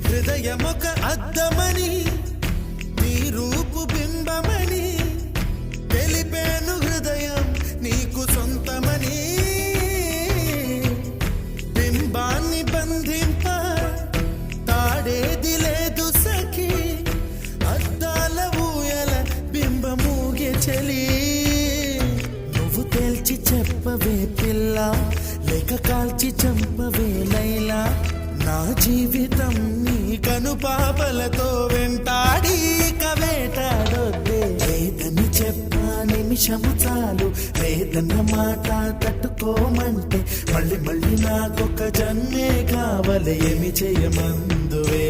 హృదయమొక అద్దమని నీ రూపు బింబమని తెలిపేను హృదయం నీకు సొంతమని బింబాన్ని బంధింప తాడేది లేదు సఖి అద్దాల ఊయల బింబమూగే చలి నువ్వు తేల్చి చెప్పవే పిల్ల లేక కాల్చి చంపవే లైలా నా జీవితం నీ కనుపాపలతో వెంటాడి కవేటాడొద్దే లేదని చెప్పా నిమిషము చాలు లేదన్న మాట తట్టుకోమంటే మళ్ళీ మళ్ళీ నాకొక జన్మే కావాలి ఏమి చేయమందువే